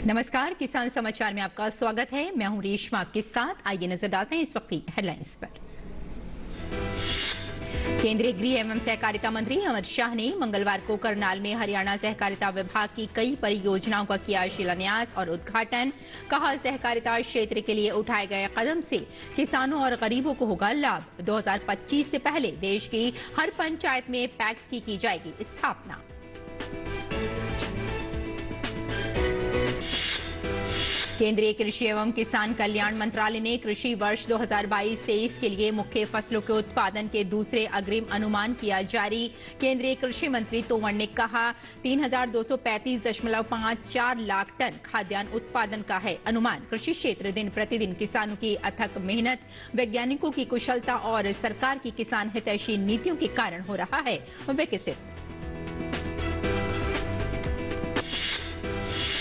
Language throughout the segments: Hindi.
नमस्कार, किसान समाचार में आपका स्वागत है। मैं हूं रेशमा आपके साथ। आइए नजर डालते हैं इस वक्त की हेडलाइंस पर। केंद्रीय गृह एवं सहकारिता मंत्री अमित शाह ने मंगलवार को करनाल में हरियाणा सहकारिता विभाग की कई परियोजनाओं का किया शिलान्यास और उद्घाटन। कहा, सहकारिता क्षेत्र के लिए उठाए गए कदम से किसानों और गरीबों को होगा लाभ। 2025 से पहले देश की हर पंचायत में पैक्स की जाएगी स्थापना। केंद्रीय कृषि एवं किसान कल्याण मंत्रालय ने कृषि वर्ष 2022-23 के लिए मुख्य फसलों के उत्पादन के दूसरे अग्रिम अनुमान किया जारी। केंद्रीय कृषि मंत्री तोमर ने कहा, 3235.54 लाख टन खाद्यान्न उत्पादन का है अनुमान। कृषि क्षेत्र दिन प्रतिदिन किसानों की अथक मेहनत, वैज्ञानिकों की कुशलता और सरकार की किसान हितैषी नीतियों के कारण हो रहा है विकसित।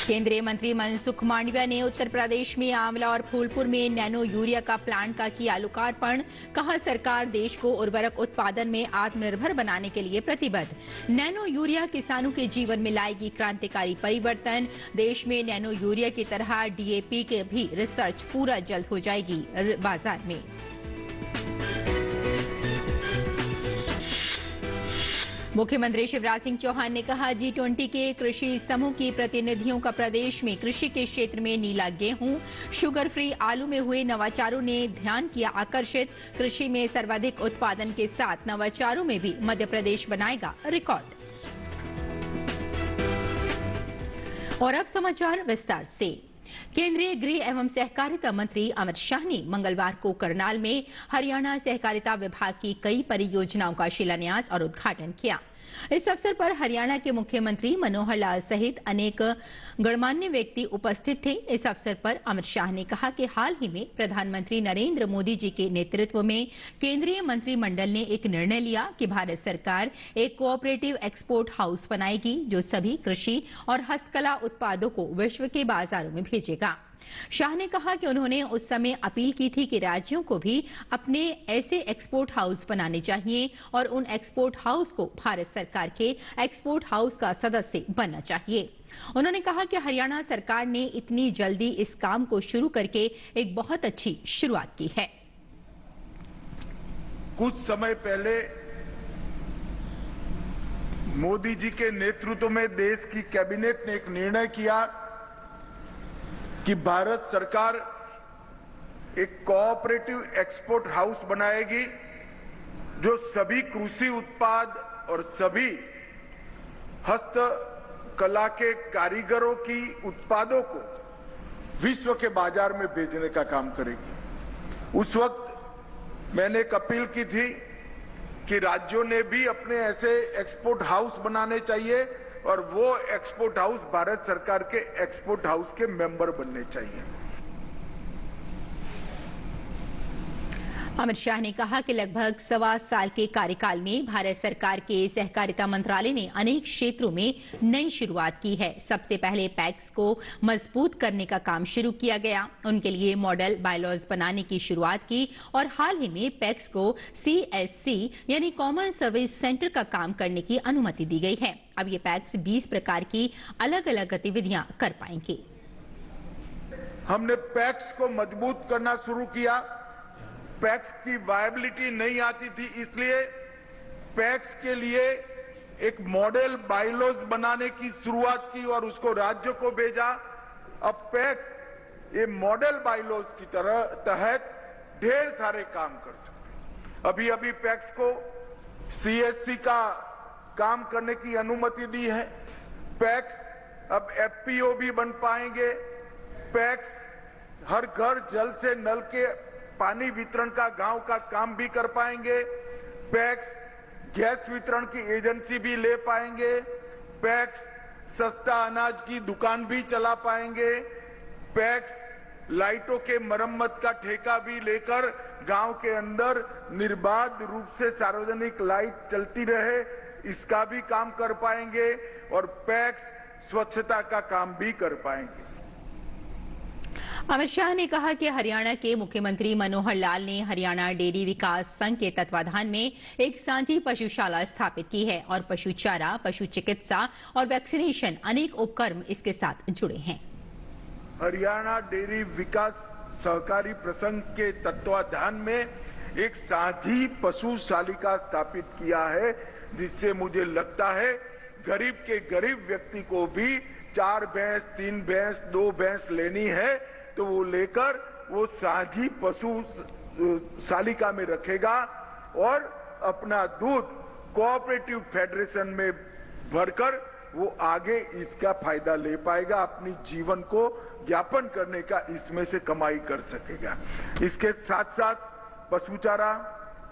केंद्रीय मंत्री मनसुख मांडविया ने उत्तर प्रदेश में आंवला और फूलपुर में नैनो यूरिया का प्लांट का किया लोकार्पण। कहा, सरकार देश को उर्वरक उत्पादन में आत्मनिर्भर बनाने के लिए प्रतिबद्ध। नैनो यूरिया किसानों के जीवन में लाएगी क्रांतिकारी परिवर्तन। देश में नैनो यूरिया की तरह डीएपी के भी रिसर्च पूरा जल्द हो जाएगी बाजार में। मुख्यमंत्री शिवराज सिंह चौहान ने कहा, G20 के कृषि समूह की प्रतिनिधियों का प्रदेश में कृषि के क्षेत्र में नीला गेहूं, शुगर फ्री आलू में हुए नवाचारों ने ध्यान किया आकर्षित। कृषि में सर्वाधिक उत्पादन के साथ नवाचारों में भी मध्य प्रदेश बनाएगा रिकॉर्ड। और अब समाचार विस्तार से। केंद्रीय गृह एवं सहकारिता मंत्री अमित शाह ने मंगलवार को करनाल में हरियाणा सहकारिता विभाग की कई परियोजनाओं का शिलान्यास और उद्घाटन किया। इस अवसर पर हरियाणा के मुख्यमंत्री मनोहर लाल सहित अनेक गणमान्य व्यक्ति उपस्थित थे। इस अवसर पर अमित शाह ने कहा कि हाल ही में प्रधानमंत्री नरेंद्र मोदी जी के नेतृत्व में केंद्रीय मंत्रिमंडल ने एक निर्णय लिया कि भारत सरकार एक कोऑपरेटिव एक्सपोर्ट हाउस बनाएगी जो सभी कृषि और हस्तकला उत्पादों को विश्व के बाजारों में भेजेगा। शाह ने कहा कि उन्होंने उस समय अपील की थी कि राज्यों को भी अपने ऐसे एक्सपोर्ट हाउस बनाने चाहिए और उन एक्सपोर्ट हाउस को भारत सरकार के एक्सपोर्ट हाउस का सदस्य बनना चाहिए। उन्होंने कहा कि हरियाणा सरकार ने इतनी जल्दी इस काम को शुरू करके एक बहुत अच्छी शुरुआत की है। कुछ समय पहले मोदी जी के नेतृत्व में देश की कैबिनेट ने एक निर्णय किया कि भारत सरकार एक कोऑपरेटिव एक्सपोर्ट हाउस बनाएगी जो सभी कृषि उत्पाद और सभी हस्तकला के कारीगरों की उत्पादों को विश्व के बाजार में भेजने का काम करेगी। उस वक्त मैंने एक अपील की थी कि राज्यों ने भी अपने ऐसे एक्सपोर्ट हाउस बनाने चाहिए और वो एक्सपोर्ट हाउस भारत सरकार के एक्सपोर्ट हाउस के मेंबर बनने चाहिए। अमित शाह ने कहा कि लगभग 1.25 साल के कार्यकाल में भारत सरकार के सहकारिता मंत्रालय ने अनेक क्षेत्रों में नई शुरुआत की है। सबसे पहले पैक्स को मजबूत करने का काम शुरू किया गया, उनके लिए मॉडल बायलॉज बनाने की शुरुआत की और हाल ही में पैक्स को CSC यानी कॉमन सर्विस सेंटर का काम करने की अनुमति दी गई है। अब ये पैक्स 20 प्रकार की अलग अलग गतिविधियां कर पाएंगे। हमने पैक्स को मजबूत करना शुरू किया। पैक्स की वायबिलिटी नहीं आती थी, इसलिए पैक्स के लिए एक मॉडल बायलॉज बनाने की शुरुआत की और उसको राज्यों को भेजा। अब पैक्स ये मॉडल बायलॉज की तहत ढेर सारे काम कर सकते हैं। अभी पैक्स को CSC का काम करने की अनुमति दी है। पैक्स अब FPO भी बन पाएंगे। पैक्स हर घर जल से नल के पानी वितरण का गांव का काम भी कर पाएंगे। पैक्स गैस वितरण की एजेंसी भी ले पाएंगे। पैक्स सस्ता अनाज की दुकान भी चला पाएंगे। पैक्स लाइटों के मरम्मत का ठेका भी लेकर गांव के अंदर निर्बाध रूप से सार्वजनिक लाइट चलती रहे, इसका भी काम कर पाएंगे और पैक्स स्वच्छता का काम भी कर पाएंगे। अमित शाह ने कहा कि हरियाणा के मुख्यमंत्री मनोहर लाल ने हरियाणा डेयरी विकास संघ के तत्वाधान में एक साझी पशुशाला स्थापित की है और पशु चारा, पशु चिकित्सा और वैक्सीनेशन अनेक उपक्रम इसके साथ जुड़े हैं। हरियाणा डेयरी विकास सहकारी प्रसंघ के तत्वाधान में एक साझी पशु शालिका स्थापित किया है, जिससे मुझे लगता है गरीब के गरीब व्यक्ति को भी 4 भैंस, 3 भैंस, 2 भैंस लेनी है तो वो लेकर वो साझी पशु शालिका में रखेगा और अपना दूध कोऑपरेटिव फेडरेशन में भरकर वो आगे इसका फायदा ले पाएगा, अपनी जीवन को यापन करने का इसमें से कमाई कर सकेगा। इसके साथ साथ पशु चारा,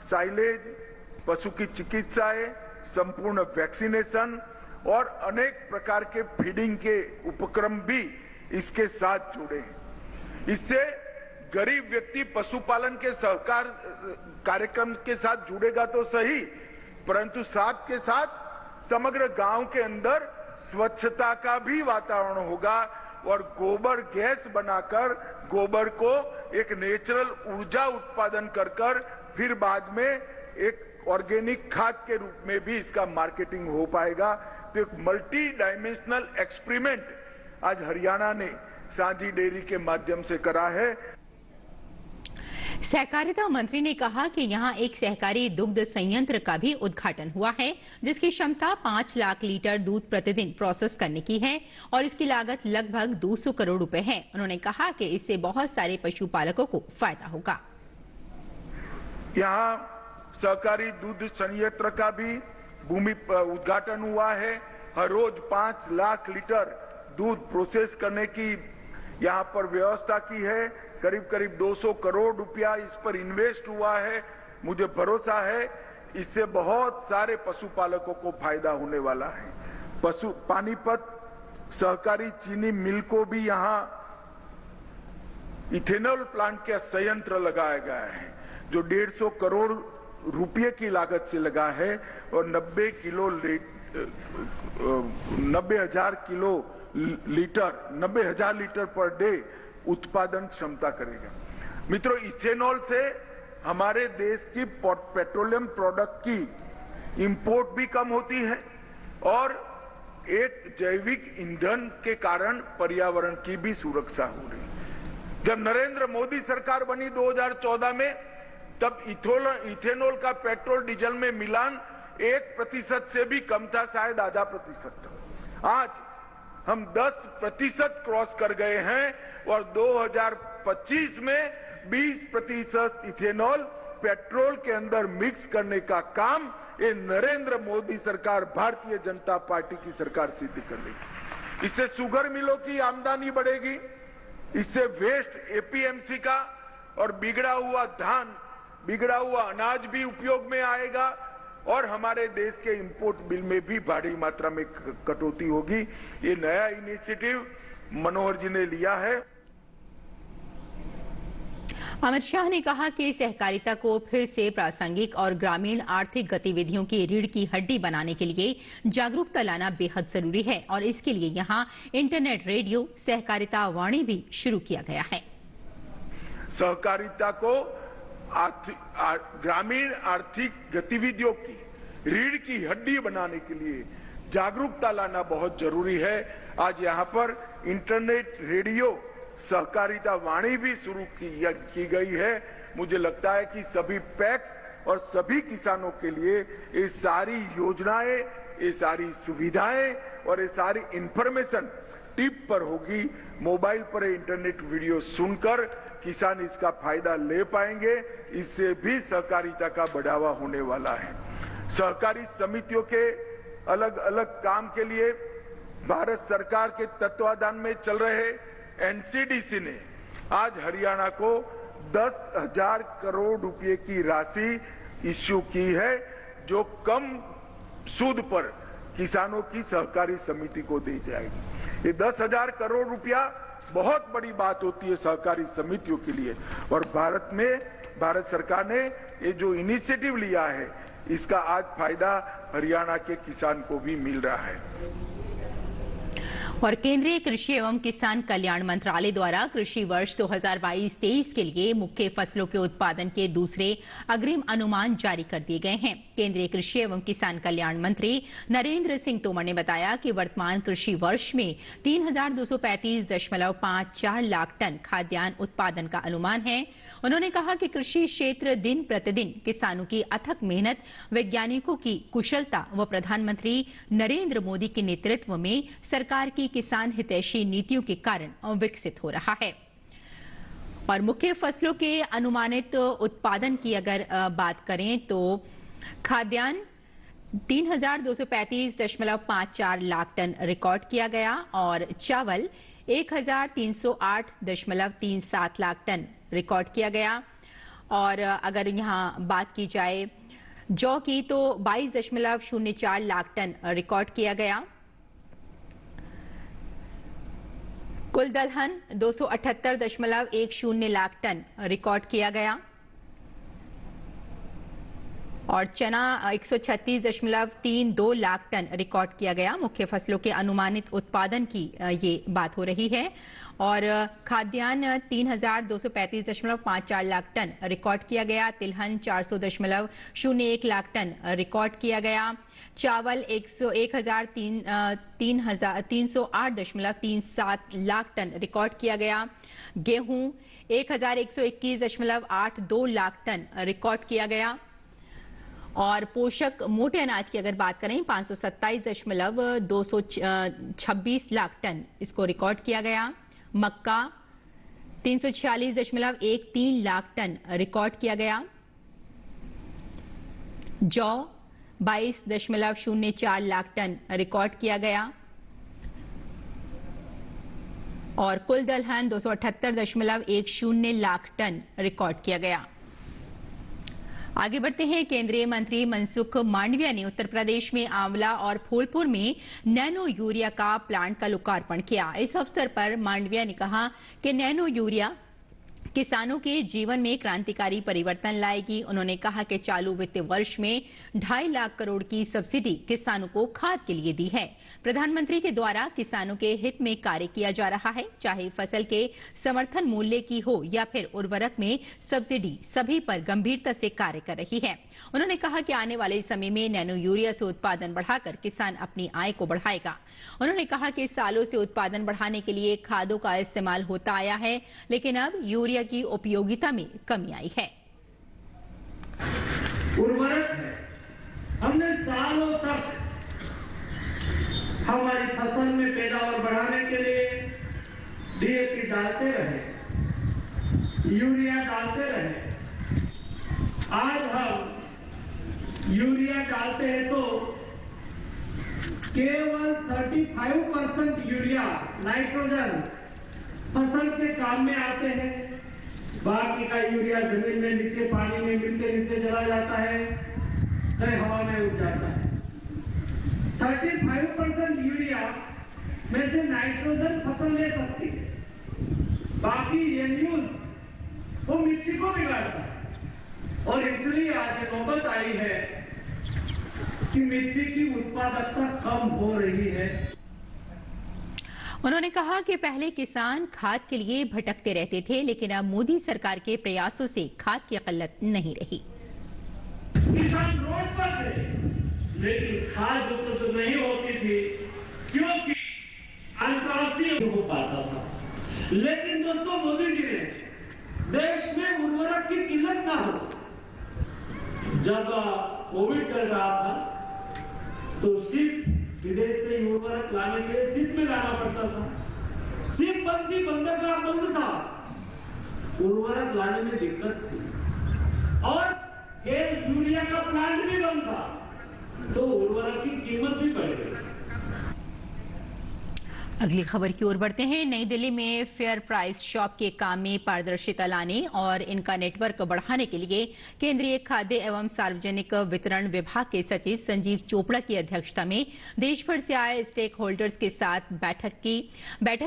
साइलेज, पशु की चिकित्साएं, संपूर्ण वैक्सीनेशन और अनेक प्रकार के फीडिंग के उपक्रम भी इसके साथ जुड़े हैं। इससे गरीब व्यक्ति पशुपालन के सहकार कार्यक्रम के साथ जुड़ेगा तो सही, परंतु साथ के साथ समग्र गांव के अंदर स्वच्छता का भी वातावरण होगा और गोबर गैस बनाकर गोबर को एक नेचुरल ऊर्जा उत्पादन कर फिर बाद में एक ऑर्गेनिक खाद के रूप में भी इसका मार्केटिंग हो पाएगा। तो एक मल्टी डायमेंशनल एक्सपेरिमेंट आज हरियाणा ने साझी डेयरी के माध्यम से करा है। सहकारिता मंत्री ने कहा कि यहां एक सहकारी दुग्ध संयंत्र का भी उद्घाटन हुआ है, जिसकी क्षमता 5 लाख लीटर दूध प्रतिदिन प्रोसेस करने की है और इसकी लागत लगभग 200 करोड़ रुपए है। उन्होंने कहा कि इससे बहुत सारे पशुपालकों को फायदा होगा। यहां सहकारी दूध संयंत्र का भी भूमि उद्घाटन हुआ है। हर रोज 5 लाख लीटर दूध प्रोसेस करने की यहां पर व्यवस्था की है। करीब 200 करोड़ रुपया इस पर इन्वेस्ट हुआ है। मुझे भरोसा है इससे बहुत सारे पशुपालकों को फायदा होने वाला है। पानीपत सहकारी चीनी मिल को भी यहां इथेनॉल प्लांट का संयंत्र लगाया गया है, जो 150 करोड़ रुपये की लागत से लगा है और 90,000 लीटर पर डे उत्पादन क्षमता करेगा। मित्रों, इथेनॉल से हमारे देश की पेट्रोलियम प्रोडक्ट की इंपोर्ट भी कम होती है और एक जैविक ईंधन के कारण पर्यावरण की भी सुरक्षा हो रही है। जब नरेंद्र मोदी सरकार बनी 2014 में, तब इथेनॉल का पेट्रोल डीजल में मिलान 1% से भी कम था, शायद आधा प्रतिशत था। आज हम 10% क्रॉस कर गए हैं और 2025 में 20% इथेनॉल पेट्रोल के अंदर मिक्स करने का काम ये नरेंद्र मोदी सरकार, भारतीय जनता पार्टी की सरकार सिद्ध कर लेगी। इससे शुगर मिलों की आमदनी बढ़ेगी, इससे वेस्ट एपीएमसी का और बिगड़ा हुआ धान, बिगड़ा हुआ अनाज भी उपयोग में आएगा और हमारे देश के इंपोर्ट बिल में भी भारी मात्रा में कटौती होगी। ये नया इनिशिएटिव मनोहर जी ने लिया है। अमित शाह ने कहा कि सहकारिता को फिर से प्रासंगिक और ग्रामीण आर्थिक गतिविधियों की रीढ़ की हड्डी बनाने के लिए जागरूकता लाना बेहद जरूरी है और इसके लिए यहां इंटरनेट रेडियो सहकारिता वाणी भी शुरू किया गया है। सहकारिता को ग्रामीण आर्थिक गतिविधियों की रीढ़ की हड्डी बनाने के लिए जागरूकता लाना बहुत जरूरी है। आज यहाँ पर इंटरनेट रेडियो सहकारिता वाणी भी शुरू की गई है। मुझे लगता है कि सभी पैक्स और सभी किसानों के लिए ये सारी योजनाएं, ये सारी सुविधाएं और ये सारी इंफॉर्मेशन टिप पर होगी। मोबाइल पर इंटरनेट वीडियो सुनकर किसान इसका फायदा ले पाएंगे। इससे भी सहकारिता का बढ़ावा होने वाला है। सहकारी समितियों के अलग अलग काम के लिए भारत सरकार के तत्वाधान में चल रहे एनसीडीसी ने आज हरियाणा को 10,000 करोड़ रुपए की राशि इश्यू की है, जो कम सूद पर किसानों की सहकारी समिति को दी जाएगी। ये 10,000 करोड़ रुपया बहुत बड़ी बात होती है सहकारी समितियों के लिए और भारत सरकार ने ये जो इनिशिएटिव लिया है, इसका आज फायदा हरियाणा के किसान को भी मिल रहा है। और केंद्रीय कृषि एवं किसान कल्याण मंत्रालय द्वारा कृषि वर्ष 2022-23 के लिए मुख्य फसलों के उत्पादन के दूसरे अग्रिम अनुमान जारी कर दिए गए हैं। केंद्रीय कृषि एवं किसान कल्याण मंत्री नरेंद्र सिंह तोमर ने बताया कि वर्तमान कृषि वर्ष में 3,235.54 लाख टन खाद्यान्न उत्पादन का अनुमान है। उन्होंने कहा कि कृषि क्षेत्र दिन प्रतिदिन किसानों की अथक मेहनत, वैज्ञानिकों की कुशलता व प्रधानमंत्री नरेंद्र मोदी के नेतृत्व में सरकार की किसान हितैषी नीतियों के कारण विकसित हो रहा है। और मुख्य फसलों के अनुमानित उत्पादन की अगर बात करें तो खाद्यान्न 3,235.54 लाख टन रिकॉर्ड किया गया और चावल 1,308.37 लाख टन रिकॉर्ड किया गया। और अगर यहाँ बात की जाए जौ की तो 22.04 लाख टन रिकॉर्ड किया गया। कुल दलहन 278.10 लाख टन रिकॉर्ड किया गया और चना 136.32 लाख टन रिकॉर्ड किया गया। मुख्य फसलों के अनुमानित उत्पादन की ये बात हो रही है। और खाद्यान्न 3,235.54 लाख टन रिकॉर्ड किया गया। तिलहन 400.01 लाख टन रिकॉर्ड किया गया। चावल 1,308.37 लाख टन रिकॉर्ड किया गया। गेहूं 1,121.82 लाख टन रिकॉर्ड किया गया। और पोषक मोटे अनाज की अगर बात करें 527.226 लाख टन इसको रिकॉर्ड किया गया। मक्का 346.13 लाख टन रिकॉर्ड किया गया। जौ 22.04 लाख टन रिकॉर्ड किया गया और कुल दलहन 278.10 लाख टन रिकॉर्ड किया गया। आगे बढ़ते हैं। केंद्रीय मंत्री मनसुख मांडविया ने उत्तर प्रदेश में आंवला और फूलपुर में नैनो यूरिया का प्लांट का लोकार्पण किया। इस अवसर पर मांडविया ने कहा कि नैनो यूरिया किसानों के जीवन में क्रांतिकारी परिवर्तन लाएगी। उन्होंने कहा कि चालू वित्तीय वर्ष में 2.5 लाख करोड़ की सब्सिडी किसानों को खाद के लिए दी है। प्रधानमंत्री के द्वारा किसानों के हित में कार्य किया जा रहा है, चाहे फसल के समर्थन मूल्य की हो या फिर उर्वरक में सब्सिडी, सभी पर गंभीरता से कार्य कर रही है। उन्होंने कहा कि आने वाले समय में नैनो यूरिया से उत्पादन बढ़ाकर किसान अपनी आय को बढ़ाएगा। उन्होंने कहा कि सालों से उत्पादन बढ़ाने के लिए खादों का इस्तेमाल होता आया है, लेकिन अब यूरिया की उपयोगिता में कमी आई है। उर्वरक है, हमने सालों तक हमारी फसल में पैदावार बढ़ाने के लिए डीएपी डालते रहे, यूरिया डालते रहे। आज हम यूरिया डालते हैं तो केवल 35% यूरिया नाइट्रोजन फसल के काम में आते हैं, बाकी का यूरिया जमीन में नीचे पानी में मिलकर नीचे चला जाता है, कहीं हवा में उड़ जाता है। 35% यूरिया में से नाइट्रोजन फसल ले सकती है, बाकी एनयूज वो मिट्टी को बिगाड़ता है। और इसलिए आज नौबत आई है कि मिट्टी की उत्पादकता कम हो रही है। उन्होंने कहा कि पहले किसान खाद के लिए भटकते रहते थे, लेकिन अब मोदी सरकार के प्रयासों से खाद की किल्लत नहीं रही। किसान रोड पर थे, लेकिन खाद उपलब्ध नहीं होती थी क्योंकि अंतर्राष्ट्रीय हो पाता था। लेकिन दोस्तों, मोदी जी ने देश में उर्वरक की किल्लत ना हो। जब कोविड चल रहा था तो शिप विदेश से उर्वरक लाने के लिए शिप में लाना पड़ता था। शिप बंद थी, बंदरगाह बंद था, उर्वरक लाने में दिक्कत थी और ये यूरिया का प्लांट भी बंद था, तो उर्वरक की कीमत भी बढ़ गई। अगली खबर की ओर बढ़ते हैं। नई दिल्ली में फेयर प्राइस शॉप के काम में पारदर्शिता लाने और इनका नेटवर्क बढ़ाने के लिए केंद्रीय खाद्य एवं सार्वजनिक वितरण विभाग के सचिव संजीव चोपड़ा की अध्यक्षता में देश भर से आए स्टेक होल्डर्स के साथ बैठक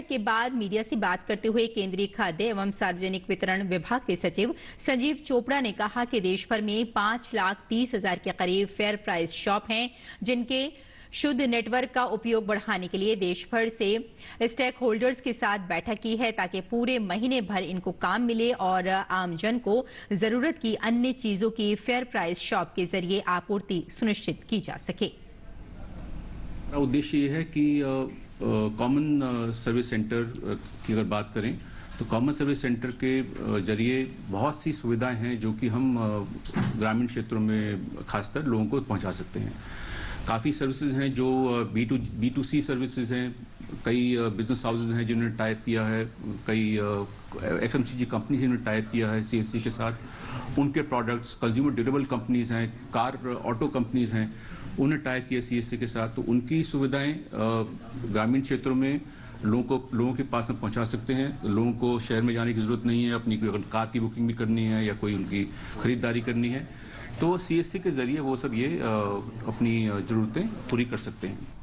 के बाद मीडिया से बात करते हुए केंद्रीय खाद्य एवं सार्वजनिक वितरण विभाग के सचिव संजीव चोपड़ा ने कहा कि देश भर में 5,30,000 के करीब फेयर प्राइस शॉप हैं, जिनके शुद्ध नेटवर्क का उपयोग बढ़ाने के लिए देश भर से स्टेक होल्डर्स के साथ बैठक की है ताकि पूरे महीने भर इनको काम मिले और आमजन को जरूरत की अन्य चीजों की फेयर प्राइस शॉप के जरिए आपूर्ति सुनिश्चित की जा सके। उद्देश्य ये है कि कॉमन सर्विस सेंटर की अगर बात करें तो कॉमन सर्विस सेंटर के जरिए बहुत सी सुविधाएं हैं जो कि हम ग्रामीण क्षेत्रों में खासकर लोगों को पहुंचा सकते हैं। काफ़ी सर्विसेज हैं जो B2C सर्विसेज हैं, कई बिजनेस हाउसेज हैं जिन्होंने टाइप किया है, कई FMCG कंपनीज जिन्होंने टाइप किया है CSC के साथ। उनके प्रोडक्ट्स कंज्यूमर ड्यूरेबल कंपनीज हैं, कार ऑटो कंपनीज हैं, उन्हें टाइप किया CSC के साथ। तो उनकी सुविधाएं ग्रामीण क्षेत्रों में लोगों के पास में पहुंचा सकते हैं। तो लोगों को शहर में जाने की जरूरत नहीं है, अपनी कोई अगर कार की बुकिंग भी करनी है या कोई उनकी खरीदारी करनी है तो CSC के जरिए वो सब ये अपनी जरूरतें पूरी कर सकते हैं।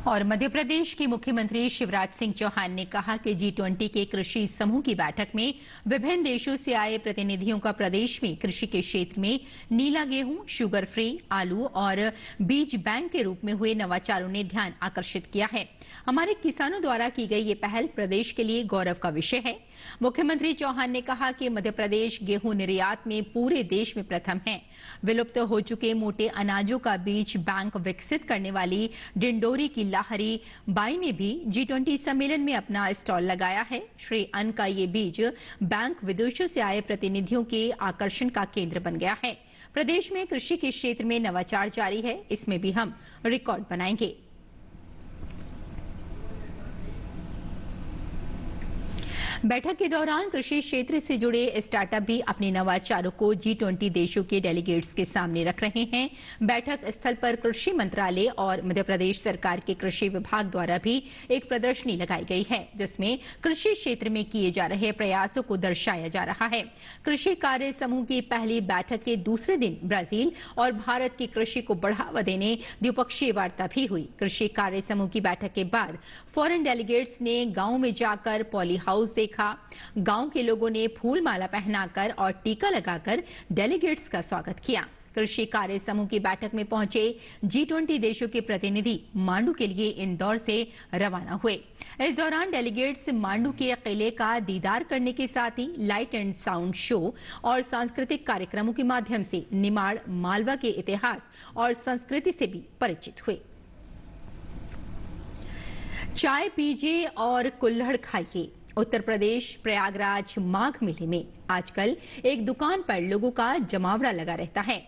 और मध्य प्रदेश के मुख्यमंत्री शिवराज सिंह चौहान ने कहा कि G20 के कृषि समूह की बैठक में विभिन्न देशों से आए प्रतिनिधियों का प्रदेश में कृषि के क्षेत्र में नीला गेहूं, शुगर फ्री, आलू और बीज बैंक के रूप में हुए नवाचारों ने ध्यान आकर्षित किया है। हमारे किसानों द्वारा की गई ये पहल प्रदेश के लिए गौरव का विषय है। मुख्यमंत्री चौहान ने कहा कि मध्य प्रदेश गेहूं निर्यात में पूरे देश में प्रथम है। विलुप्त हो चुके मोटे अनाजों का बीज बैंक विकसित करने वाली डिंडोरी की लाहरी बाई ने भी G20 सम्मेलन में अपना स्टॉल लगाया है। श्री अन्न का ये बीज बैंक विदेशों से आए प्रतिनिधियों के आकर्षण का केंद्र बन गया है। प्रदेश में कृषि के क्षेत्र में नवाचार जारी है, इसमें भी हम रिकॉर्ड बनाएंगे। बैठक के दौरान कृषि क्षेत्र से जुड़े स्टार्टअप भी अपने नवाचारों को G20 देशों के डेलीगेट्स के सामने रख रहे हैं। बैठक स्थल पर कृषि मंत्रालय और मध्य प्रदेश सरकार के कृषि विभाग द्वारा भी एक प्रदर्शनी लगाई गई है जिसमें कृषि क्षेत्र में किए जा रहे प्रयासों को दर्शाया जा रहा है। कृषि कार्य समूह की पहली बैठक के दूसरे दिन ब्राजील और भारत की कृषि को बढ़ावा देने द्विपक्षीय वार्ता भी हुई। कृषि कार्य समूह की बैठक के बाद फॉरेन डेलीगेट्स ने गांव में जाकर पॉली हाउस देखा। गांव के लोगों ने फूल माला पहनाकर और टीका लगाकर डेलीगेट्स का स्वागत किया। कृषि कार्य समूह की बैठक में पहुंचे G20 देशों के प्रतिनिधि मांडू के लिए इंदौर से रवाना हुए। इस दौरान डेलीगेट्स मांडू के किले का दीदार करने के साथ ही लाइट एंड साउंड शो और सांस्कृतिक कार्यक्रमों के माध्यम से निमाड़ मालवा के इतिहास और संस्कृति से भी परिचित हुए। चाय पीजिए और कुल्हड़ खाइए। उत्तर प्रदेश प्रयागराज माघ मेले में आजकल एक दुकान पर लोगों का जमावड़ा लगा रहता है।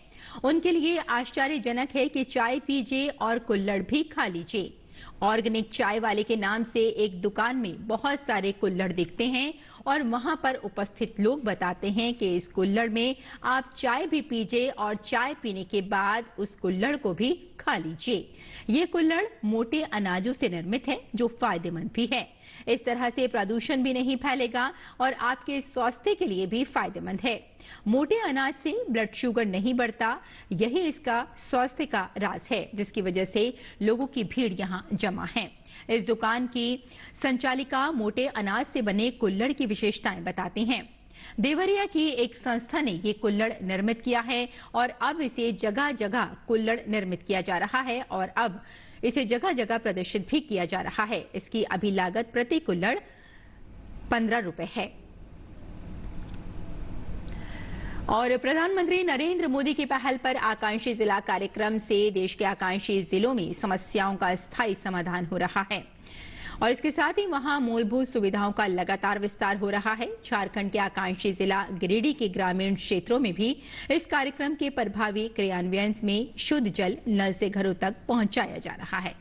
उनके लिए आश्चर्यजनक है कि चाय पीजिए और कुल्हड़ भी खा लीजिए। ऑर्गेनिक चाय वाले के नाम से एक दुकान में बहुत सारे कुल्हड़ दिखते हैं और वहां पर उपस्थित लोग बताते हैं कि इस कुल्हड़ में आप चाय भी पीजिए और चाय पीने के बाद उस कुल्हड़ को भी खा लीजिए। ये कुल्हड़ मोटे अनाजों से निर्मित है जो फायदेमंद भी है। इस तरह से प्रदूषण भी नहीं फैलेगा और आपके स्वास्थ्य के लिए भी फायदेमंद है। मोटे अनाज से ब्लड शुगर नहीं बढ़ता, यही इसका स्वास्थ्य का राज है जिसकी वजह से लोगों की भीड़ यहाँ जमा है। इस दुकान की संचालिका मोटे अनाज से बने कुल्हड़ की विशेषताएं बताती हैं। देवरिया की एक संस्था ने ये कुल्हड़ निर्मित किया है और अब इसे जगह जगह कुल्हड़ निर्मित किया जा रहा है और अब इसे जगह जगह प्रदर्शित भी किया जा रहा है। इसकी अभी लागत प्रति कुल्हड़ 15 रुपए है। और प्रधानमंत्री नरेंद्र मोदी की पहल पर आकांक्षी जिला कार्यक्रम से देश के आकांक्षी जिलों में समस्याओं का स्थायी समाधान हो रहा है और इसके साथ ही वहां मूलभूत सुविधाओं का लगातार विस्तार हो रहा है। झारखंड के आकांक्षी जिला गिरिडीह के ग्रामीण क्षेत्रों में भी इस कार्यक्रम के प्रभावी क्रियान्वयन में शुद्ध जल नल से घरों तक पहुंचाया जा रहा है।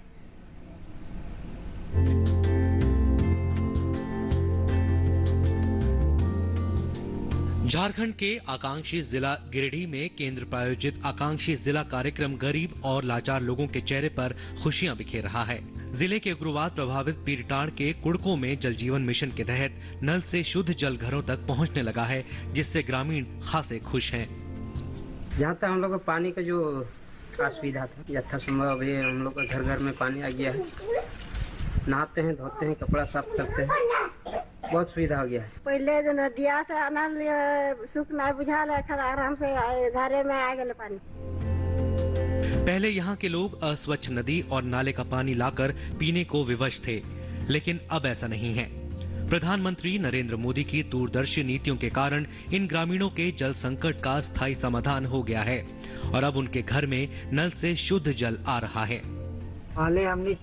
झारखंड के आकांक्षी जिला गिरिडीह में केंद्र प्रायोजित आकांक्षी जिला कार्यक्रम गरीब और लाचार लोगों के चेहरे पर खुशियां बिखेर रहा है। जिले के उग्रवाद प्रभावित पीरटांड़ के कुड़कों में जल जीवन मिशन के तहत नल से शुद्ध जल घरों तक पहुंचने लगा है, जिससे ग्रामीण खासे खुश हैं। जहाँ तक हम लोग को पानी का जो असुविधा था यथासंभव अभी हम लोग के घर घर में पानी आ गया है। नहाते हैं, धोते हैं, कपड़ा साफ करते हैं, बहुत सुविधा हो गया है। पहले जो नदिया से अनाज सुख ना बुझा आराम से घरे में आ गए पानी। पहले यहाँ के लोग अस्वच्छ नदी और नाले का पानी लाकर पीने को विवश थे, लेकिन अब ऐसा नहीं है। प्रधानमंत्री नरेंद्र मोदी की दूरदर्शी नीतियों के कारण इन ग्रामीणों के जल संकट का स्थायी समाधान हो गया है और अब उनके घर में नल से शुद्ध जल आ रहा है। पहले हमने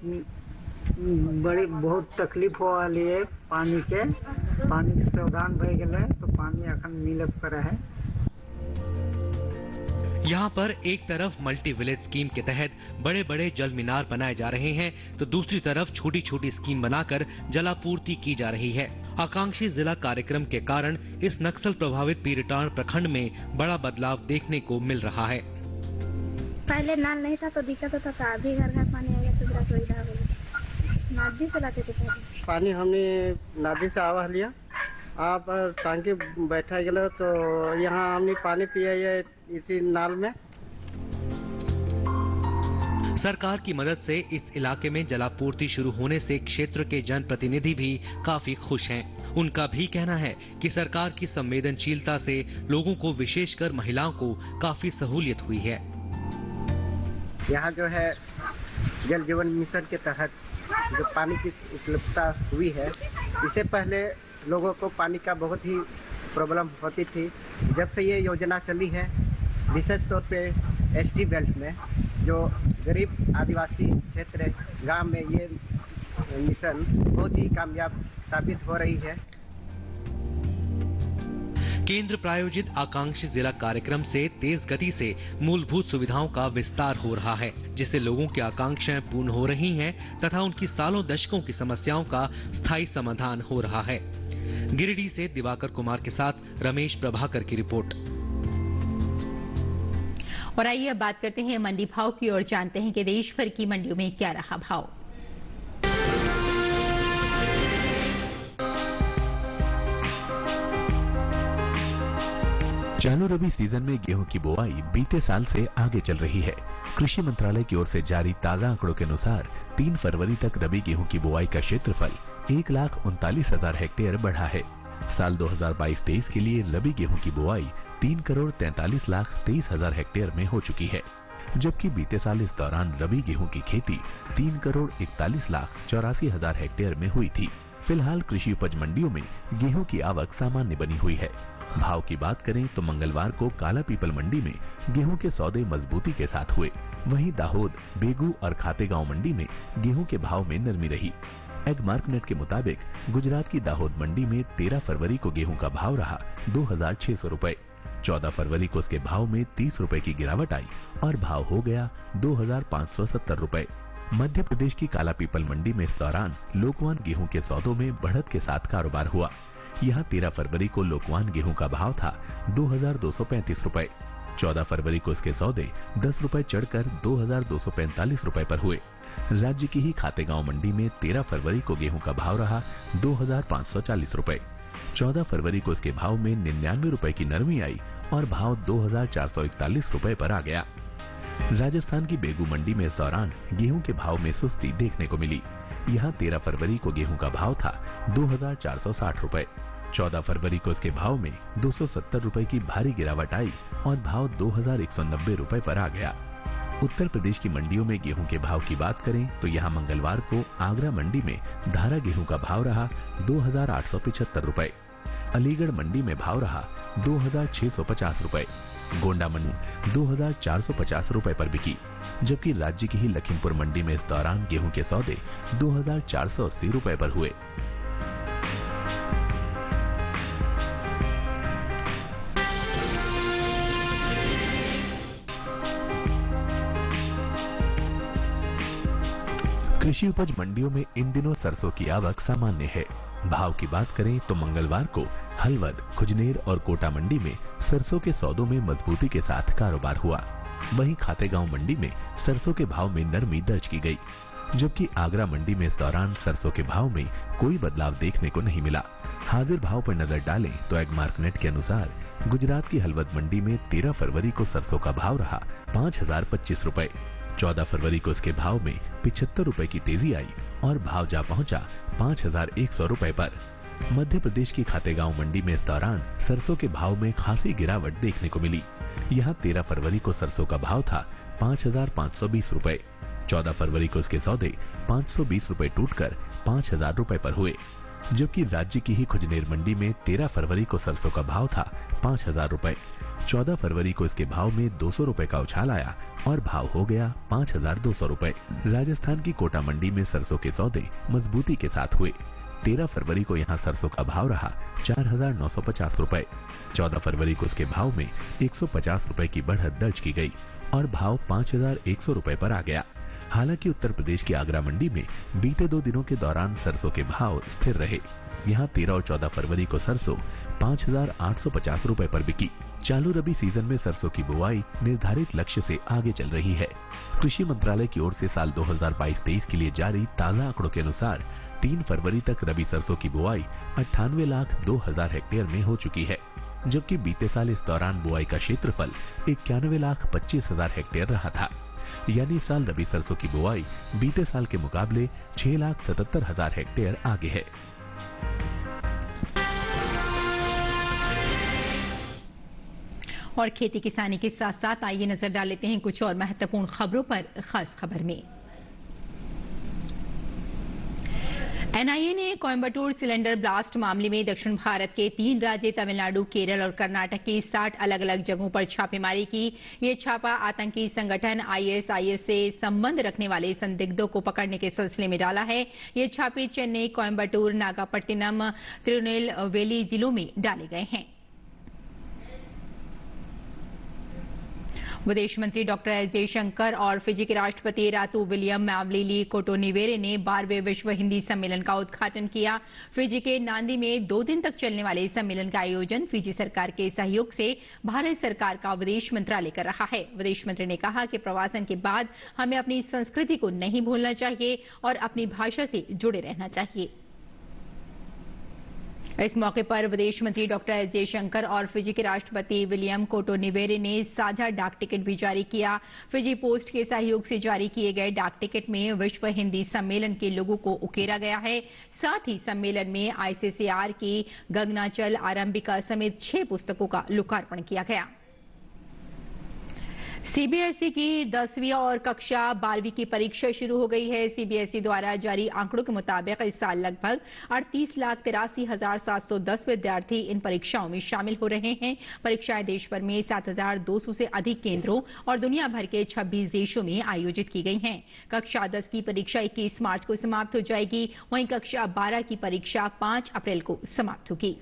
बड़ी बहुत तकलीफ हुआ लिए पानी के सावधान भय गए तो पानी अखन मिल पर है। यहाँ पर एक तरफ मल्टी विलेज स्कीम के तहत बड़े बड़े जल मीनार बनाए जा रहे हैं तो दूसरी तरफ छोटी छोटी स्कीम बनाकर जलापूर्ति की जा रही है। आकांक्षी जिला कार्यक्रम के कारण इस नक्सल प्रभावित पीरटांड प्रखंड में बड़ा बदलाव देखने को मिल रहा है। पहले नल नहीं था तो दिक्कत होता था, अभी घर घर पानी आ गया तो जरा सुविधा हो गई। नदी से लाते थे पानी हमने नदी से आवा लिया, आप टांकी बैठा गया तो यहाँ हमने पानी पिया इसी नाल में। सरकार की मदद से इस इलाके में जलापूर्ति शुरू होने से क्षेत्र के जनप्रतिनिधि भी काफी खुश हैं। उनका भी कहना है कि सरकार की संवेदनशीलता से लोगों को, विशेषकर महिलाओं को काफी सहूलियत हुई है। यहाँ जो है जल जीवन मिशन के तहत जो पानी की उपलब्धता हुई है, इससे पहले लोगों को पानी का बहुत ही प्रॉब्लम होती थी। जब से ये योजना चली है, विशेष तौर पे एसटी बेल्ट में जो गरीब आदिवासी क्षेत्र गांव में ये मिशन बहुत ही कामयाब साबित हो रही है। केंद्र प्रायोजित आकांक्षी जिला कार्यक्रम से तेज गति से मूलभूत सुविधाओं का विस्तार हो रहा है, जिससे लोगों की आकांक्षाएं पूर्ण हो रही हैं तथा उनकी सालों दशकों की समस्याओं का स्थायी समाधान हो रहा है। गिरिडीह से दिवाकर कुमार के साथ रमेश प्रभाकर की रिपोर्ट। और आइए अब बात करते हैं मंडी भाव की और जानते हैं कि देश भर की मंडियों में क्या रहा भाव। चालू रबी सीजन में गेहूं की बुआई बीते साल से आगे चल रही है। कृषि मंत्रालय की ओर से जारी ताजा आंकड़ों के अनुसार 3 फरवरी तक रबी गेहूं की बुआई का क्षेत्रफल 1,39,000 हेक्टेयर बढ़ा है। साल 2022-23 के लिए रबी गेहूं की बुआई 3,43,23,000 हेक्टेयर में हो चुकी है, जबकि बीते साल इस दौरान रबी गेहूं की खेती 3,41,84,000 हेक्टेयर में हुई थी। फिलहाल कृषि उपज मंडियों में गेहूं की आवक सामान्य बनी हुई है। भाव की बात करें तो मंगलवार को काला पीपल मंडी में गेहूं के सौदे मजबूती के साथ हुए। वहीं दाहोद, बेगू और खातेगांव मंडी में गेहूं के भाव में नरमी रही। एग मार्कनेट के मुताबिक गुजरात की दाहोद मंडी में 13 फरवरी को गेहूं का भाव रहा 2,600 रुपए। 14 फरवरी को उसके भाव में 30 रुपए की गिरावट आई और भाव हो गया 2,570 रुपए। मध्य प्रदेश की काला पीपल मंडी में इस दौरान लोकवान गेहूं के सौदों में बढ़त के साथ कारोबार हुआ। यहाँ 13 फरवरी को लोकवान गेहूं का भाव था 2,235 रुपए। 14 फरवरी को इसके सौदे 10 रुपए चढ़कर 2,245 रुपए पर हुए। राज्य की ही खातेगांव मंडी में 13 फरवरी को गेहूं का भाव रहा 2,540 रुपए। 14 फरवरी को इसके भाव में 99 रुपए की नरमी आई और भाव 2,441 रुपए पर आ गया। राजस्थान की बेगू मंडी में इस दौरान गेहूं के भाव में सुस्ती देखने को मिली। यहाँ 13 फरवरी को गेहूं का भाव था 2,460 रुपए। 14 फरवरी को इसके भाव में 270 रुपए की भारी गिरावट आई और भाव 2,190 रुपए पर आ गया। उत्तर प्रदेश की मंडियों में गेहूं के भाव की बात करें तो यहाँ मंगलवार को आगरा मंडी में धारा गेहूं का भाव रहा 2,875 रुपए। अलीगढ़ मंडी में भाव रहा 2,650 रुपए। गोंडा मंडी 2,450 रुपए पर बिकी, जबकि राज्य की ही लखीमपुर मंडी में इस दौरान गेहूं के सौदे 2,480 रुपए पर हुए। कृषि उपज मंडियों में इन दिनों सरसों की आवक सामान्य है। भाव की बात करें तो मंगलवार को हलवद, खुजनेर और कोटा मंडी में सरसों के सौदों में मजबूती के साथ कारोबार हुआ। वहीं खातेगांव मंडी में सरसों के भाव में नरमी दर्ज की गई, जबकि आगरा मंडी में इस दौरान सरसों के भाव में कोई बदलाव देखने को नहीं मिला। हाजिर भाव पर नजर डालें तो एग मार्कनेट के अनुसार गुजरात की हलवद मंडी में 13 फरवरी को सरसों का भाव रहा 5,025 रुपए। 14 फरवरी को इसके भाव में 75 रुपए की तेजी आई और भाव जा पहुंचा 5,100 रुपए पर। मध्य प्रदेश की खातेगांव मंडी में इस दौरान सरसों के भाव में खासी गिरावट देखने को मिली। यहाँ 13 फरवरी को सरसों का भाव था 5,520 रुपए। 14 फरवरी को इसके सौदे 520 रुपए टूटकर 5,000 रुपए पर हुए, जबकि राज्य की ही खुजनेर मंडी में 13 फरवरी को सरसों का भाव था 5,000 रुपए। 14 फरवरी को इसके भाव में 200 रुपए का उछाल आया और भाव हो गया 5,200 रुपए। राजस्थान की कोटा मंडी में सरसों के सौदे मजबूती के साथ हुए। 13 फरवरी को यहाँ सरसों का भाव रहा 4,950 रुपए। 14 फरवरी को इसके भाव में 150 रुपए की बढ़त दर्ज की गई और भाव 5,100 रुपए पर आ गया। हालांकि उत्तर प्रदेश की आगरा मंडी में बीते 2 दिनों के दौरान सरसों के भाव स्थिर रहे। यहाँ 13 और 14 फरवरी को सरसों 5,850 रुपए पर बिकी। चालू रबी सीजन में सरसों की बुआई निर्धारित लक्ष्य से आगे चल रही है। कृषि मंत्रालय की ओर से साल 2022-23 के लिए जारी ताजा आंकड़ों के अनुसार 3 फरवरी तक रबी सरसों की बुआई 98,02,000 हेक्टेयर में हो चुकी है, जबकि बीते साल इस दौरान बुआई का क्षेत्रफल 91,25,000 हेक्टेयर रहा था। यानी इस साल रबी सरसों की बुआई बीते साल के मुकाबले 6,77,000 हेक्टेयर आगे है। और खेती किसानी के साथ साथ आइए नजर डाल लेते हैं कुछ और महत्वपूर्ण खबरों पर। खास खबर में एनआईए ने कोयंबटूर सिलेंडर ब्लास्ट मामले में दक्षिण भारत के 3 राज्य तमिलनाडु, केरल और कर्नाटक की 60 अलग अलग जगहों पर छापेमारी की। ये छापा आतंकी संगठन आईएसआईएस से संबंध रखने वाले संदिग्धों को पकड़ने के सिलसिले में डाला है। ये छापे चेन्नई, कोयंबटूर, नागापट्टिनम, तिरुनेलवेली जिलों में डाले गए हैं। विदेश मंत्री डॉक्टर एस जयशंकर और फिजी के राष्ट्रपति रातू विलियम मैवलिली कोटोनिवेरे ने 12वें विश्व हिंदी सम्मेलन का उद्घाटन किया। फिजी के नांदी में 2 दिन तक चलने वाले सम्मेलन का आयोजन फिजी सरकार के सहयोग से भारत सरकार का विदेश मंत्रालय कर रहा है। विदेश मंत्री ने कहा कि प्रवासन के बाद हमें अपनी संस्कृति को नहीं भूलना चाहिए और अपनी भाषा से जुड़े रहना चाहिए। इस मौके पर विदेश मंत्री डॉक्टर एस जयशंकर और फिजी के राष्ट्रपति विलियम कोटोनिवेरे ने साझा डाक टिकट भी जारी किया। फिजी पोस्ट के सहयोग से जारी किए गए डाक टिकट में विश्व हिंदी सम्मेलन के लोगों को उकेरा गया है। साथ ही सम्मेलन में आईसीसीआर की गगनाचल आरंभिका समेत 6 पुस्तकों का लोकार्पण किया गया। सीबीएसई की 10वीं और कक्षा 12वीं की परीक्षा शुरू हो गई है। सीबीएसई द्वारा जारी आंकड़ों के मुताबिक इस साल लगभग 38,83,710 विद्यार्थी इन परीक्षाओं में शामिल हो रहे हैं। परीक्षाएं देश भर में 7,200 से अधिक केंद्रों और दुनिया भर के 26 देशों में आयोजित की गई हैं। कक्षा 10 की परीक्षा 21 मार्च को समाप्त हो जाएगी, वहीं कक्षा 12 की परीक्षा 5 अप्रैल को समाप्त होगी।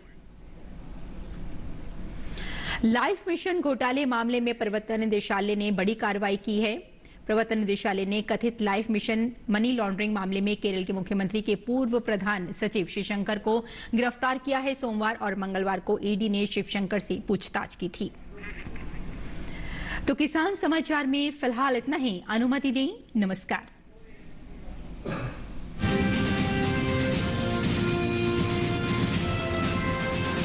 लाइफ मिशन घोटाले मामले में प्रवर्तन निदेशालय ने बड़ी कार्रवाई की है। प्रवर्तन निदेशालय ने कथित लाइफ मिशन मनी लॉन्ड्रिंग मामले में केरल के मुख्यमंत्री के पूर्व प्रधान सचिव शिवशंकर को गिरफ्तार किया है। सोमवार और मंगलवार को ईडी ने शिवशंकर से पूछताछ की थी। तो किसान समाचार में फिलहाल इतना ही। अनुमति दें। नमस्कार।